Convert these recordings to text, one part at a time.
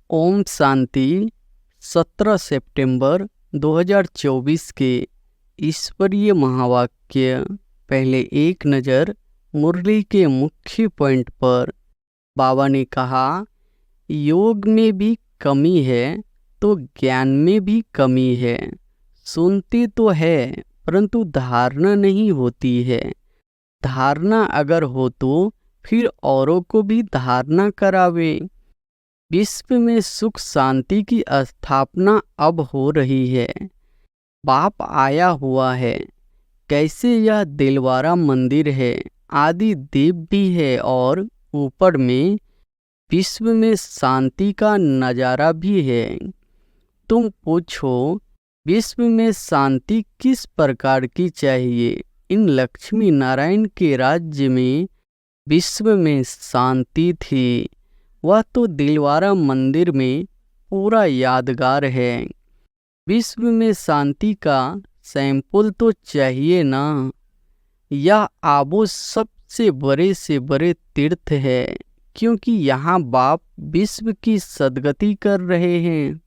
ओम शांति। 17 सितंबर 2024 के ईश्वरीय महावाक्य। पहले एक नज़र मुरली के मुख्य पॉइंट पर। बाबा ने कहा, योग में भी कमी है तो ज्ञान में भी कमी है। सुनते तो है परंतु धारणा नहीं होती है। धारणा अगर हो तो फिर औरों को भी धारणा करावे। विश्व में सुख शांति की स्थापना अब हो रही है। बाप आया हुआ है। कैसे यह दिलवारा मंदिर है, आदि देव भी है और ऊपर में विश्व में शांति का नज़ारा भी है। तुम पूछो, विश्व में शांति किस प्रकार की चाहिए? इन लक्ष्मी नारायण के राज्य में विश्व में शांति थी। वह तो दिलवारा मंदिर में पूरा यादगार है। विश्व में शांति का सैंपल तो चाहिए ना। यह आबो सबसे बड़े से बड़े तीर्थ है, क्योंकि यहाँ बाप विश्व की सद्गति कर रहे हैं।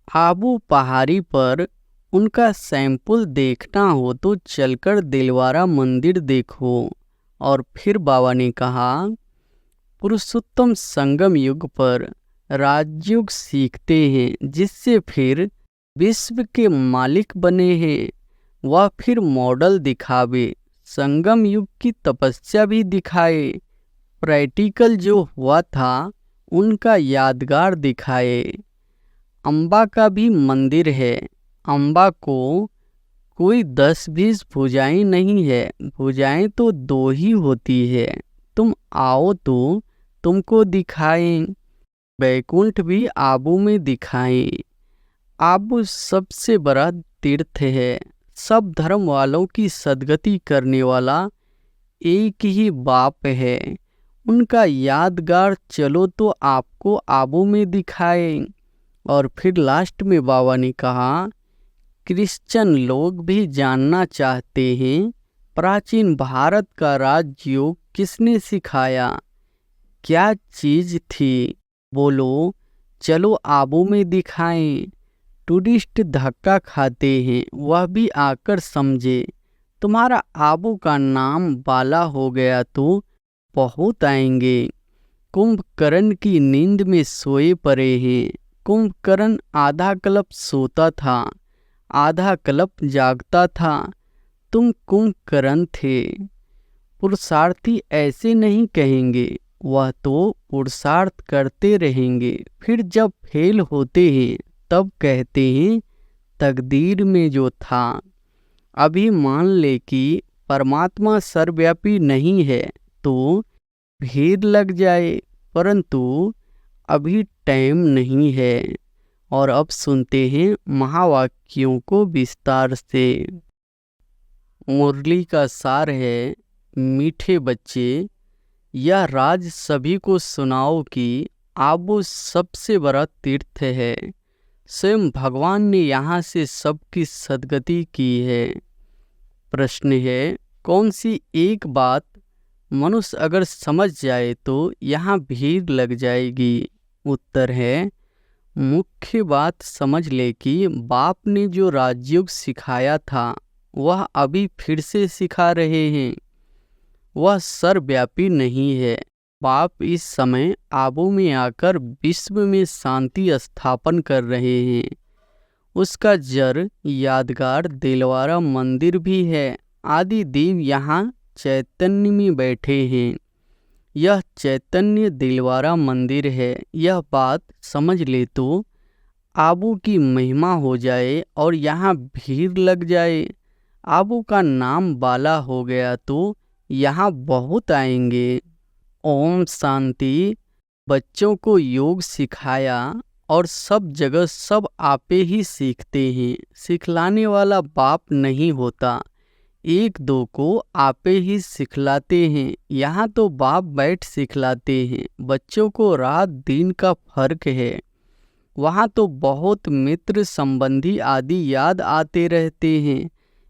आबू पहाड़ी पर उनका सैंपल देखना हो तो चलकर दिलवारा मंदिर देखो। और फिर बाबा ने कहा, पुरुषोत्तम संगम युग पर राजयोग सीखते हैं, जिससे फिर विश्व के मालिक बने हैं। वह फिर मॉडल दिखावे, संगम युग की तपस्या भी दिखाए। प्रैक्टिकल जो हुआ था उनका यादगार दिखाए। अम्बा का भी मंदिर है। अम्बा को कोई 10-20 भुजाएं नहीं है, भुजाएं तो 2 ही होती है। तुम आओ तो तुमको दिखाएं। बैकुंठ भी आबू में दिखाएं। आबू सबसे बड़ा तीर्थ है। सब धर्म वालों की सद्गति करने वाला एक ही बाप है। उनका यादगार चलो तो आपको आबू में दिखाएं। और फिर लास्ट में बाबा ने कहा, क्रिश्चियन लोग भी जानना चाहते हैं, प्राचीन भारत का राजयोग किसने सिखाया, क्या चीज़ थी? बोलो, चलो आबू में दिखाएं। टूरिस्ट धक्का खाते हैं, वह भी आकर समझे। तुम्हारा आबू का नाम बाला हो गया तो बहुत आएंगे। कुंभकर्ण की नींद में सोए पड़े हैं। कुंभकर्ण आधा कल्प सोता था, आधा कल्प जागता था। तुम कुंभकर्ण थे। पुरुषार्थी ऐसे नहीं कहेंगे, वह तो पुरुषार्थ करते रहेंगे। फिर जब फेल होते हैं तब कहते हैं तकदीर में जो था। अभी मान ले कि परमात्मा सर्वव्यापी नहीं है तो भीड़ लग जाए, परंतु अभी टाइम नहीं है। और अब सुनते हैं महावाक्यों को विस्तार से। मुरली का सार है, मीठे बच्चे, यह राज सभी को सुनाओ कि आबू सबसे बड़ा तीर्थ है। स्वयं भगवान ने यहाँ से सबकी सद्गति की है। प्रश्न है, कौन सी एक बात मनुष्य अगर समझ जाए तो यहाँ भीड़ लग जाएगी? उत्तर है, मुख्य बात समझ ले कि बाप ने जो राजयोग सिखाया था वह अभी फिर से सिखा रहे हैं। वह सर्वव्यापी नहीं है। बाप इस समय आबू में आकर विश्व में शांति स्थापन कर रहे हैं। उसका जड़ यादगार दिलवारा मंदिर भी है। आदि देव यहाँ चैतन्य में बैठे हैं। यह चैतन्य दिलवारा मंदिर है। यह बात समझ ले तो आबू की महिमा हो जाए और यहाँ भीड़ लग जाए। आबू का नाम बाला हो गया तो यहाँ बहुत आएंगे। ओम शांति। बच्चों को योग सिखाया और सब जगह सब आपे ही सीखते हैं। सिखलाने वाला बाप नहीं होता, एक दो को आपे ही सिखलाते हैं। यहाँ तो बाप बैठ सिखलाते हैं। बच्चों को रात दिन का फर्क है। वहाँ तो बहुत मित्र संबंधी आदि याद आते रहते हैं,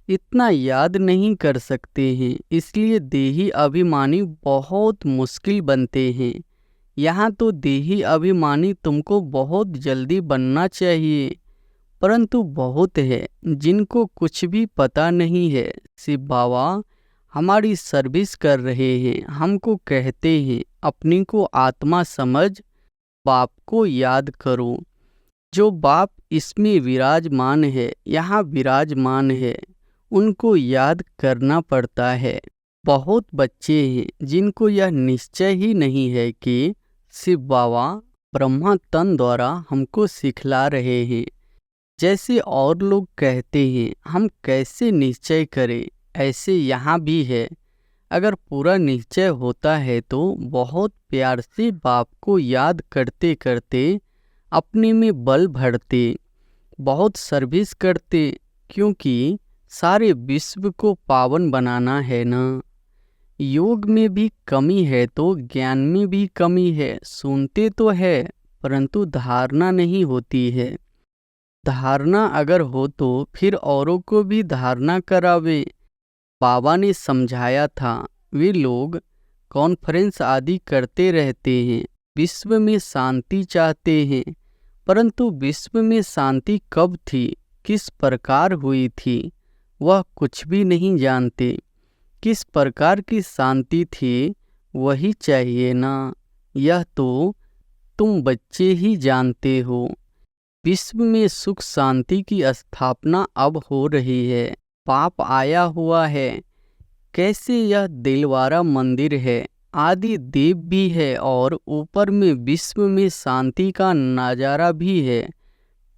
इतना याद नहीं कर सकते हैं। इसलिए देही अभिमानी बहुत मुश्किल बनते हैं। यहाँ तो देही अभिमानी तुमको बहुत जल्दी बनना चाहिए, परंतु बहुत है जिनको कुछ भी पता नहीं है। शिव बाबा हमारी सर्विस कर रहे हैं, हमको कहते हैं अपनी को आत्मा समझ बाप को याद करो। जो बाप इसमें विराजमान है, यहाँ विराजमान है, उनको याद करना पड़ता है। बहुत बच्चे हैं जिनको यह निश्चय ही नहीं है कि शिव बाबा ब्रह्मा तन द्वारा हमको सिखला रहे हैं। जैसे और लोग कहते हैं हम कैसे निश्चय करें, ऐसे यहाँ भी है। अगर पूरा निश्चय होता है तो बहुत प्यार से बाप को याद करते करते अपने में बल भरते, बहुत सर्विस करते, क्योंकि सारे विश्व को पावन बनाना है ना। योग में भी कमी है तो ज्ञान में भी कमी है। सुनते तो है परंतु धारणा नहीं होती है। धारणा अगर हो तो फिर औरों को भी धारणा करावे। बाबा ने समझाया था, वे लोग कॉन्फ्रेंस आदि करते रहते हैं, विश्व में शांति चाहते हैं, परंतु विश्व में शांति कब थी, किस प्रकार हुई थी, वह कुछ भी नहीं जानते। किस प्रकार की शांति थी वही चाहिए ना। यह तो तुम बच्चे ही जानते हो। विश्व में सुख शांति की स्थापना अब हो रही है। पाप आया हुआ है। कैसे यह दिलवारा मंदिर है, आदि देव भी है और ऊपर में विश्व में शांति का नज़ारा भी है।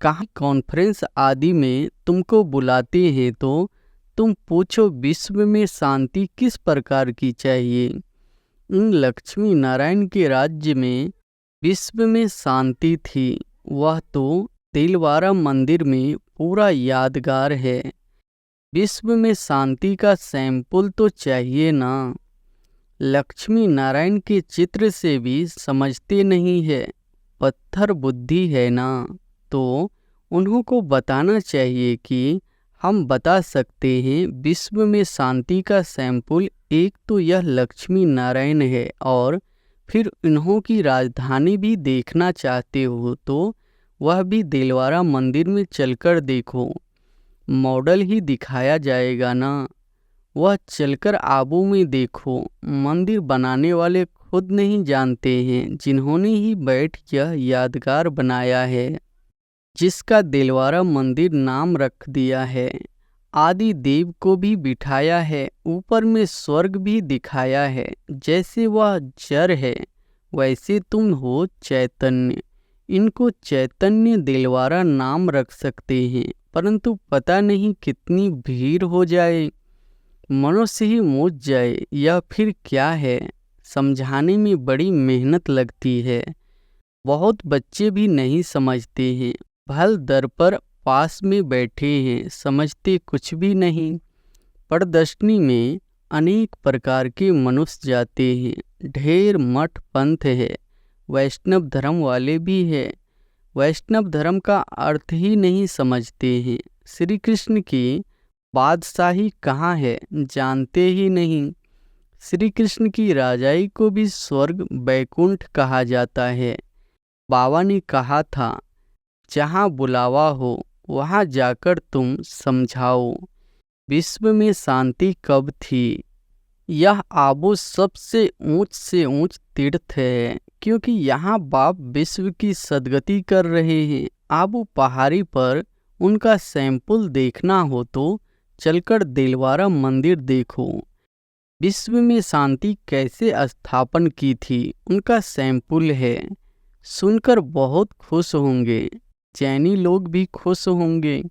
कहाँ कॉन्फ्रेंस आदि में तुमको बुलाते हैं तो तुम पूछो विश्व में शांति किस प्रकार की चाहिए। इन लक्ष्मी नारायण के राज्य में विश्व में शांति थी, वह तो दिलवारा मंदिर में पूरा यादगार है। विश्व में शांति का सैंपल तो चाहिए ना। लक्ष्मी नारायण के चित्र से भी समझते नहीं है, पत्थर बुद्धि है ना। तो उन्हों को बताना चाहिए कि हम बता सकते हैं विश्व में शांति का सैंपल एक तो यह लक्ष्मी नारायण है, और फिर इन्हों की राजधानी भी देखना चाहते हो तो वह भी दिलवारा मंदिर में चलकर देखो। मॉडल ही दिखाया जाएगा ना। वह चलकर आबू में देखो। मंदिर बनाने वाले खुद नहीं जानते हैं, जिन्होंने ही बैठ यह यादगार बनाया है, जिसका दिलवारा मंदिर नाम रख दिया है। आदि देव को भी बिठाया है, ऊपर में स्वर्ग भी दिखाया है। जैसे वह जड़ है वैसे तुम हो चैतन्य। इनको चैतन्य दिलवारा नाम रख सकते हैं, परंतु पता नहीं कितनी भीड़ हो जाए, मनुष्य ही मूझ जाए। यह फिर क्या है, समझाने में बड़ी मेहनत लगती है। बहुत बच्चे भी नहीं समझते हैं, भल दर पर पास में बैठे हैं, समझते कुछ भी नहीं। प्रदर्शनी में अनेक प्रकार के मनुष्य जाते हैं। ढेर मठ पंथ है, वैष्णव धर्म वाले भी है। वैष्णव धर्म का अर्थ ही नहीं समझते हैं। श्री कृष्ण की बादशाही कहाँ है जानते ही नहीं। श्री कृष्ण की राजाई को भी स्वर्ग बैकुंठ कहा जाता है। बाबा ने कहा था, जहाँ बुलावा हो वहाँ जाकर तुम समझाओ विश्व में शांति कब थी। यह आबू सबसे ऊंच से ऊंच तीर्थ है, क्योंकि यहाँ बाप विश्व की सदगति कर रहे हैं। आबू पहाड़ी पर उनका सैंपल देखना हो तो चलकर दिलवारा मंदिर देखो। विश्व में शांति कैसे स्थापन की थी, उनका सैंपल है। सुनकर बहुत खुश होंगे, जैनी लोग भी खुश होंगे।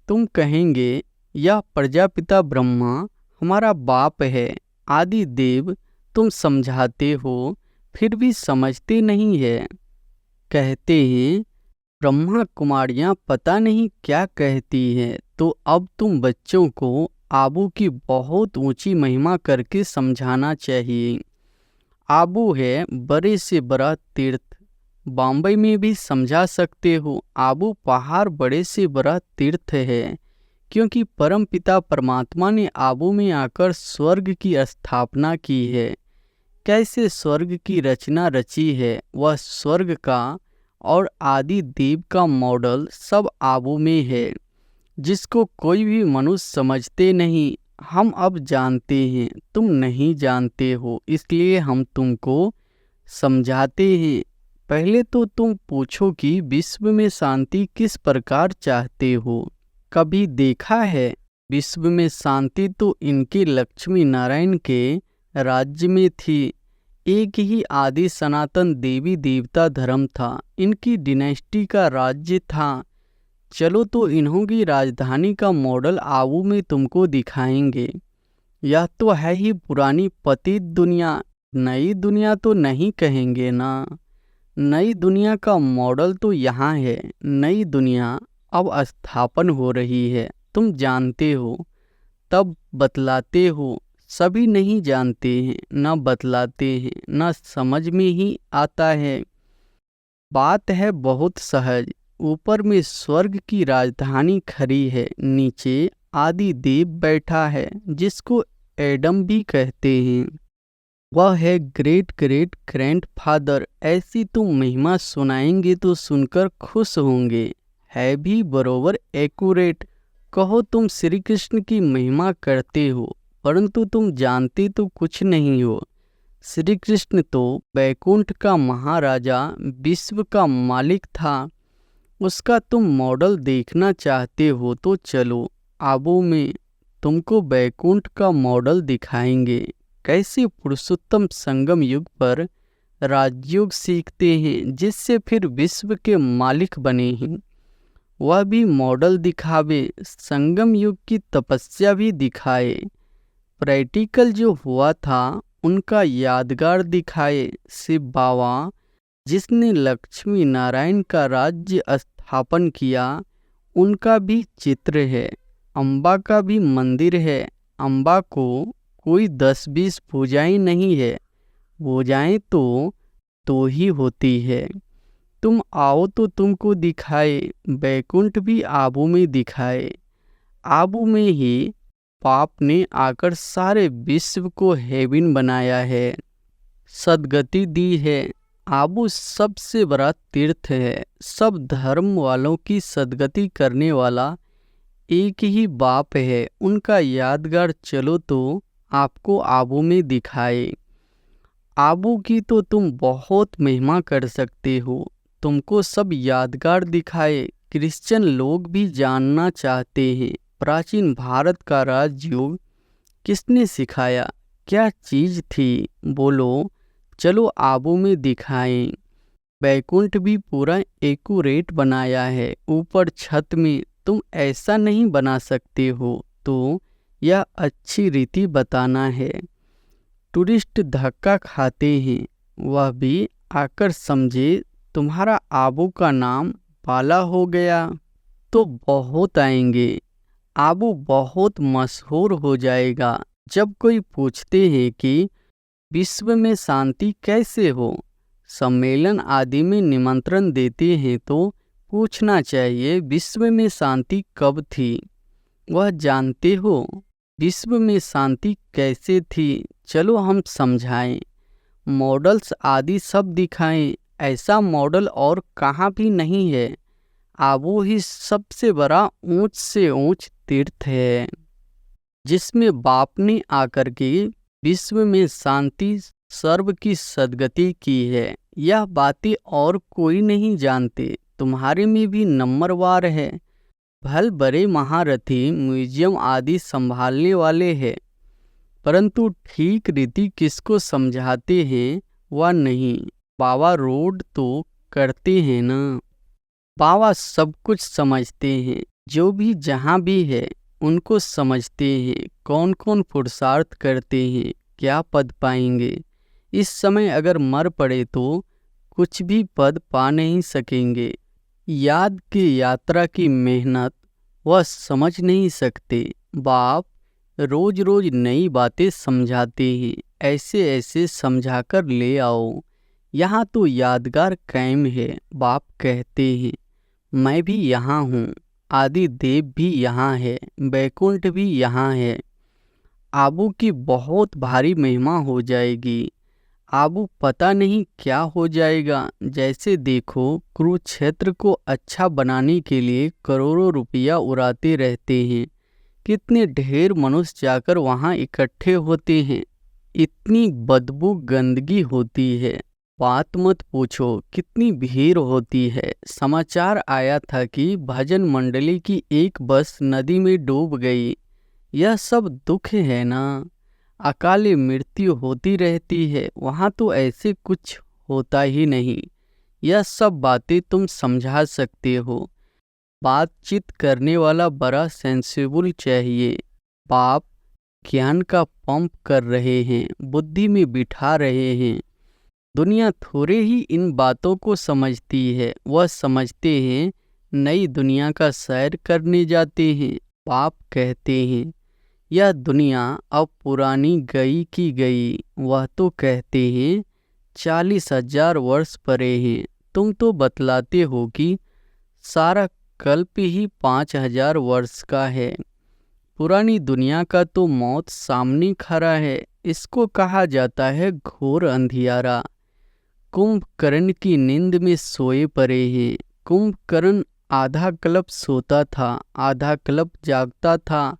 तुम कहेंगे यह प्रजापिता ब्रह्मा हमारा बाप है, आदि देव। तुम समझाते हो फिर भी समझते नहीं है। कहते हैं ब्रह्मा कुमारियाँ पता नहीं क्या कहती हैं, तो अब तुम बच्चों को आबू की बहुत ऊंची महिमा करके समझाना चाहिए। आबू है बड़े से बड़ा तीर्थ। बॉम्बे में भी समझा सकते हो, आबू पहाड़ बड़े से बड़ा तीर्थ है, क्योंकि परमपिता परमात्मा ने आबू में आकर स्वर्ग की स्थापना की है। कैसे स्वर्ग की रचना रची है। वह स्वर्ग का और आदि देव का मॉडल सब आबू में है, जिसको कोई भी मनुष्य समझते नहीं। हम अब जानते हैं, तुम नहीं जानते हो, इसलिए हम तुमको समझाते हैं। पहले तो तुम पूछो कि विश्व में शांति किस प्रकार चाहते हो। कभी देखा है विश्व में शांति तो इनके लक्ष्मी नारायण के राज्य में थी। एक ही आदि सनातन देवी देवता धर्म था, इनकी डिनेस्टी का राज्य था। चलो तो इन्हों की राजधानी का मॉडल आबू में तुमको दिखाएंगे। यह तो है ही पुरानी पतित दुनिया, नई दुनिया तो नहीं कहेंगे ना। नई दुनिया का मॉडल तो यहाँ है। नई दुनिया अब स्थापन हो रही है, तुम जानते हो, तब बतलाते हो। सभी नहीं जानते हैं, न बतलाते हैं, न समझ में ही आता है। बात है बहुत सहज। ऊपर में स्वर्ग की राजधानी खड़ी है, नीचे आदि देव बैठा है, जिसको एडम भी कहते हैं। वह है ग्रेट ग्रेट ग्रैंडफादर। ऐसी तुम महिमा सुनाएंगे तो सुनकर खुश होंगे। है भी बरोबर एक्यूरेट। कहो तुम श्री कृष्ण की महिमा करते हो, परंतु तुम जानते तो कुछ नहीं हो। श्री कृष्ण तो बैकुंठ का महाराजा, विश्व का मालिक था। उसका तुम मॉडल देखना चाहते हो तो चलो, आबू में तुमको बैकुंठ का मॉडल दिखाएंगे। कैसे पुरुषोत्तम संगम युग पर राजयोग सीखते हैं, जिससे फिर विश्व के मालिक बने हैं। वह भी मॉडल दिखावे, संगम युग की तपस्या भी दिखाए। प्रैक्टिकल जो हुआ था उनका यादगार दिखाए। शिव बाबा जिसने लक्ष्मी नारायण का राज्य स्थापन किया, उनका भी चित्र है। अम्बा का भी मंदिर है। अम्बा को कोई 10-20 पूजाएं नहीं है, पूजाएं तो ही होती है। तुम आओ तो तुमको दिखाए। बैकुंठ भी आबू में दिखाए। आबू में ही पाप ने आकर सारे विश्व को हेवन बनाया है, सद्गति दी है। आबू सबसे बड़ा तीर्थ है। सब धर्म वालों की सद्गति करने वाला एक ही बाप है। उनका यादगार चलो तो आपको आबू में दिखाए। आबू की तो तुम बहुत महिमा कर सकते हो, तुमको सब यादगार दिखाए। क्रिश्चियन लोग भी जानना चाहते हैं, प्राचीन भारत का राजयोग किसने सिखाया, क्या चीज़ थी, बोलो। चलो आबू में दिखाएं। बैकुंठ भी पूरा एक्यूरेट बनाया है। ऊपर छत में तुम ऐसा नहीं बना सकते हो, तो यह अच्छी रीति बताना है। टूरिस्ट धक्का खाते हैं, वह भी आकर समझे तुम्हारा आबू का नाम पाला हो गया तो बहुत आएंगे। आबू बहुत मशहूर हो जाएगा। जब कोई पूछते हैं कि विश्व में शांति कैसे हो, सम्मेलन आदि में निमंत्रण देते हैं, तो पूछना चाहिए विश्व में शांति कब थी। वह जानते हो विश्व में शांति कैसे थी। चलो हम समझाएं, मॉडल्स आदि सब दिखाएं। ऐसा मॉडल और कहाँ भी नहीं है। आबू ही सबसे बड़ा ऊंच से ऊंच तीर्थ है, जिसमें बाप ने आकर के विश्व में शांति सर्व की सद्गति की है। यह बातें और कोई नहीं जानते। तुम्हारे में भी नंबरवार है। भल बड़े महारथी म्यूजियम आदि संभालने वाले हैं, परंतु ठीक रीति किसको समझाते हैं वह नहीं। बाबा रोड तो करते हैं ना। बाबा सब कुछ समझते हैं, जो भी जहाँ भी है उनको समझते हैं। कौन कौन पुरुषार्थ करते हैं, क्या पद पाएंगे। इस समय अगर मर पड़े तो कुछ भी पद पा नहीं सकेंगे। याद की यात्रा की मेहनत वह समझ नहीं सकते। बाप रोज रोज नई बातें समझाते हैं। ऐसे ऐसे समझाकर ले आओ। यहाँ तो यादगार कायम है। बाप कहते हैं मैं भी यहाँ हूँ, आदि देव भी यहाँ है, बैकुंठ भी यहाँ है। आबू की बहुत भारी महिमा हो जाएगी। अब पता नहीं क्या हो जाएगा। जैसे देखो, कुरुक्षेत्र को अच्छा बनाने के लिए करोड़ों रुपया उड़ाते रहते हैं। कितने ढेर मनुष्य जाकर वहां इकट्ठे होते हैं। इतनी बदबू गंदगी होती है, बात मत पूछो। कितनी भीड़ होती है। समाचार आया था कि भजन मंडली की एक बस नदी में डूब गई। यह सब दुख है ना। अकाले मृत्यु होती रहती है, वहां तो ऐसे कुछ होता ही नहीं। यह सब बातें तुम समझा सकते हो। बातचीत करने वाला बड़ा सेंसिबल चाहिए। बाप ज्ञान का पंप कर रहे हैं, बुद्धि में बिठा रहे हैं। दुनिया थोड़े ही इन बातों को समझती है। वह समझते हैं नई दुनिया का सैर करने जाते हैं। बाप कहते हैं यह दुनिया अब पुरानी गई की गई। वह तो कहते हैं 40,000 वर्ष परे हैं। तुम तो बतलाते हो कि सारा कल्प ही 5,000 वर्ष का है। पुरानी दुनिया का तो मौत सामने खड़ा है। इसको कहा जाता है घोर अंधियारा। कुंभकर्ण की नींद में सोए पड़े हैं। कुंभकर्ण आधा कल्प सोता था, आधा कल्प जागता था।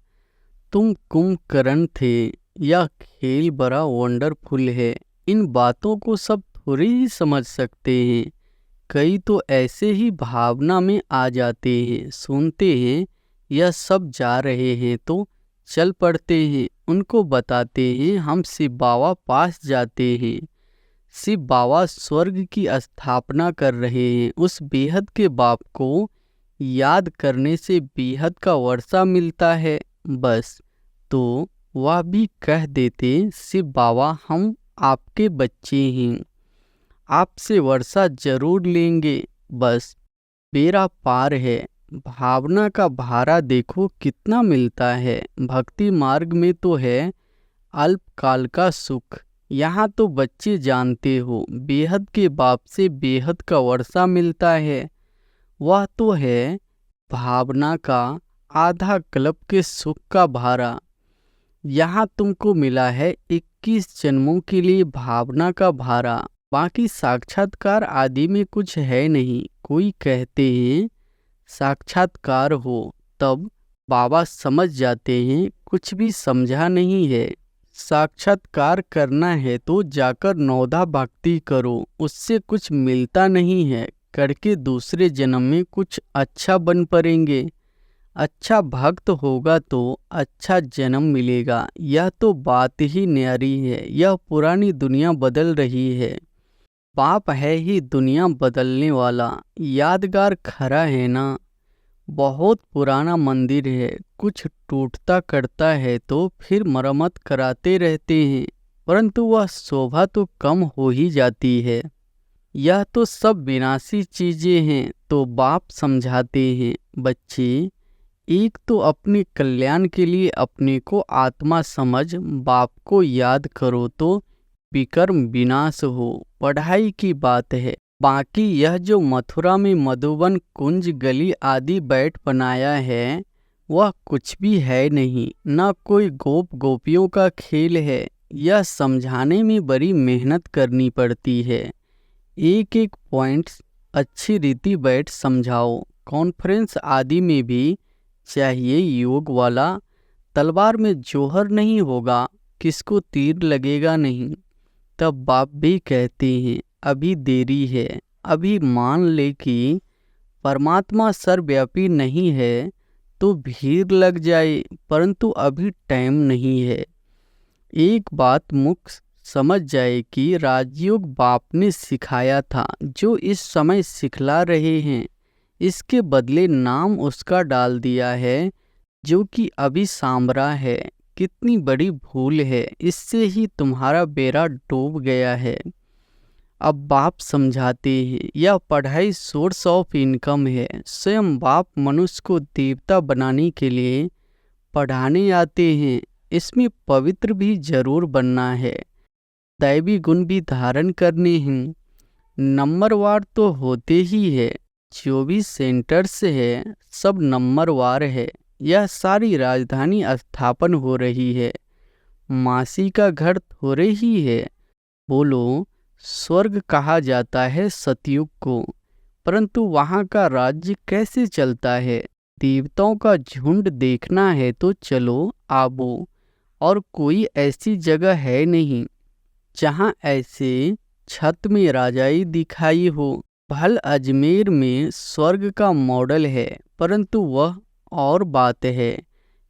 तुम कुंभकर्ण थे। यह खेल बड़ा वंडरफुल है। इन बातों को सब थोड़ी ही समझ सकते हैं। कई तो ऐसे ही भावना में आ जाते हैं, सुनते हैं यह सब जा रहे हैं तो चल पड़ते हैं। उनको बताते हैं हम शिव बाबा पास जाते हैं। शिव बाबा स्वर्ग की स्थापना कर रहे हैं। उस बेहद के बाप को याद करने से बेहद का वर्षा मिलता है। बस, तो वह भी कह देते शिव बाबा हम आपके बच्चे हैं, आपसे वर्षा जरूर लेंगे। बस, बेड़ा पार है। भावना का भारा देखो कितना मिलता है। भक्ति मार्ग में तो है अल्पकाल का सुख। यहाँ तो बच्चे जानते हो बेहद के बाप से बेहद का वर्षा मिलता है। वह तो है भावना का आधा कल्प के सुख का भारा। यहाँ तुमको मिला है 21 जन्मों के लिए भावना का भारा। बाकी साक्षात्कार आदि में कुछ है नहीं। कोई कहते हैं साक्षात्कार हो, तब बाबा समझ जाते हैं कुछ भी समझा नहीं है। साक्षात्कार करना है तो जाकर नौधा भक्ति करो, उससे कुछ मिलता नहीं है। करके दूसरे जन्म में कुछ अच्छा बन पड़ेंगे। अच्छा भक्त होगा तो अच्छा जन्म मिलेगा। यह तो बात ही न्यारी है। यह पुरानी दुनिया बदल रही है। बाप है ही दुनिया बदलने वाला। यादगार खरा है ना। बहुत पुराना मंदिर है, कुछ टूटता करता है तो फिर मरम्मत कराते रहते हैं, परंतु वह शोभा तो कम हो ही जाती है। यह तो सब विनाशी चीजें हैं। तो बाप समझाते हैं बच्चे, एक तो अपने कल्याण के लिए अपने को आत्मा समझ बाप को याद करो तो विकर्म विनाश हो। पढ़ाई की बात है। बाकी यह जो मथुरा में मधुबन कुंज गली आदि बैठ बनाया है, वह कुछ भी है नहीं। न कोई गोप गोपियों का खेल है। यह समझाने में बड़ी मेहनत करनी पड़ती है। एक एक पॉइंट्स अच्छी रीति बैठ समझाओ। कॉन्फ्रेंस आदि में भी चाहिए योग वाला। तलवार में जोहर नहीं होगा, किसको तीर लगेगा नहीं। तब बाप भी कहते हैं अभी देरी है। अभी मान ले कि परमात्मा सर्वव्यापी नहीं है तो भीड़ लग जाए, परंतु अभी टाइम नहीं है। एक बात मुख्य समझ जाए कि राजयोग बाप ने सिखाया था, जो इस समय सिखला रहे हैं। इसके बदले नाम उसका डाल दिया है जो कि अभी सांबरा है। कितनी बड़ी भूल है। इससे ही तुम्हारा बेड़ा डूब गया है। अब बाप समझाते हैं यह पढ़ाई सोर्स ऑफ इनकम है। स्वयं बाप मनुष्य को देवता बनाने के लिए पढ़ाने आते हैं। इसमें पवित्र भी जरूर बनना है, दैवी गुण भी धारण करने हैं। नंबरवार तो होते ही है। 24 सेंटर्स है, सब नंबरवार है। यह सारी राजधानी स्थापन हो रही है। मासी का घर थोड़े ही है। बोलो, स्वर्ग कहा जाता है सतयुग को, परंतु वहाँ का राज्य कैसे चलता है? देवताओं का झुंड देखना है तो चलो आबो, और कोई ऐसी जगह है नहीं जहाँ ऐसे छत में राजाई दिखाई हो। भल अजमेर में स्वर्ग का मॉडल है, परंतु वह और बात है।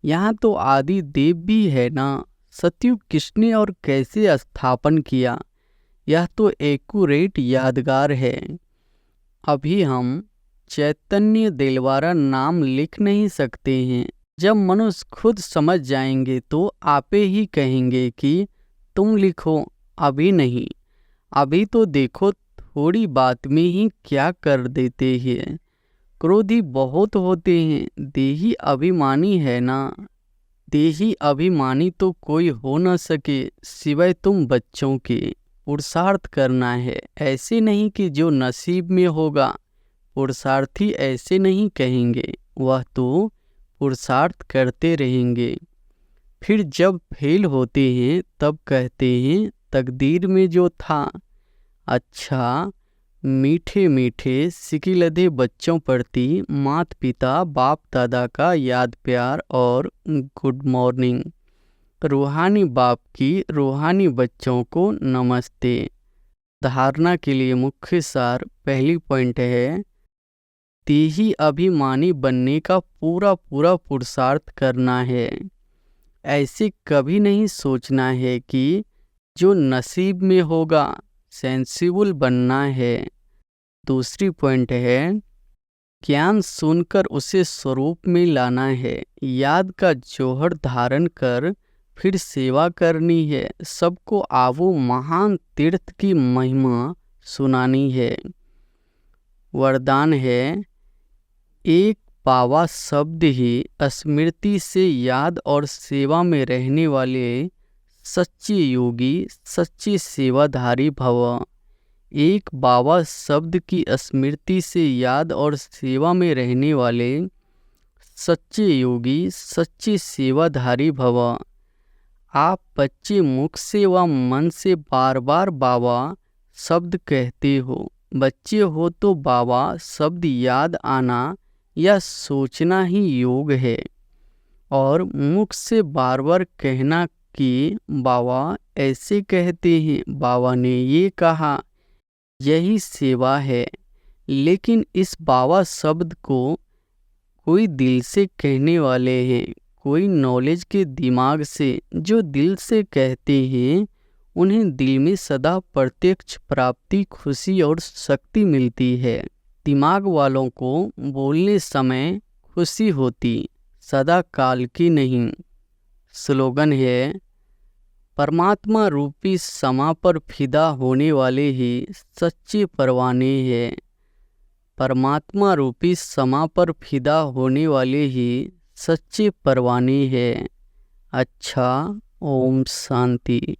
यहाँ तो आदि देव भी है ना। सतयुग किसने और कैसे स्थापन किया, यह तो एक्यूरेट यादगार है। अभी हम चैतन्य दिलवारा नाम लिख नहीं सकते हैं। जब मनुष्य खुद समझ जाएंगे तो आपे ही कहेंगे कि तुम लिखो, अभी नहीं। अभी तो देखो थोड़ी बात में ही क्या कर देते हैं। क्रोधी बहुत होते हैं, देही अभिमानी है ना। देही अभिमानी तो कोई हो न सके सिवाय तुम बच्चों के। पुरुषार्थ करना है, ऐसे नहीं कि जो नसीब में होगा। पुरुषार्थी ऐसे नहीं कहेंगे, वह तो पुरुषार्थ करते रहेंगे। फिर जब फेल होते हैं तब कहते हैं तकदीर में जो था। अच्छा, मीठे मीठे सिकिलधे बच्चों प्रति माता पिता बाप दादा का याद प्यार और गुड मॉर्निंग। रूहानी बाप की रूहानी बच्चों को नमस्ते। धारणा के लिए मुख्य सार पहली पॉइंट है, देही अभिमानी बनने का पूरा पूरा पुरुषार्थ करना है। ऐसे कभी नहीं सोचना है कि जो नसीब में होगा। सेंसिबल बनना है। दूसरी पॉइंट है, ज्ञान सुनकर उसे स्वरूप में लाना है। याद का जौहर धारण कर फिर सेवा करनी है। सबको आवो महान तीर्थ की महिमा सुनानी है। वरदान है, एक बाबा शब्द ही स्मृति से याद और सेवा में रहने वाले सच्चे योगी, सच्चे सेवाधारी भव। एक बाबा शब्द की स्मृति से याद और सेवा में रहने वाले सच्चे योगी, सच्चे सेवाधारी भव। आप बच्चे मुख से व मन से बार बार बाबा शब्द कहते हो। बच्चे हो तो बाबा शब्द याद आना या सोचना ही योग है, और मुख से बार बार कहना कि बाबा ऐसे कहते हैं, बाबा ने ये कहा, यही सेवा है। लेकिन इस बाबा शब्द को कोई दिल से कहने वाले हैं, कोई नॉलेज के दिमाग से। जो दिल से कहते हैं उन्हें दिल में सदा प्रत्यक्ष प्राप्ति, खुशी और शक्ति मिलती है। दिमाग वालों को बोलने समय खुशी होती, सदा काल की नहीं। स्लोगन है, परमात्मा रूपी समा पर फिदा होने वाले ही सच्चे परवाने हैं। परमात्मा रूपी समा पर फिदा होने वाले ही सच्चे परवाने हैं। अच्छा, ओम शांति।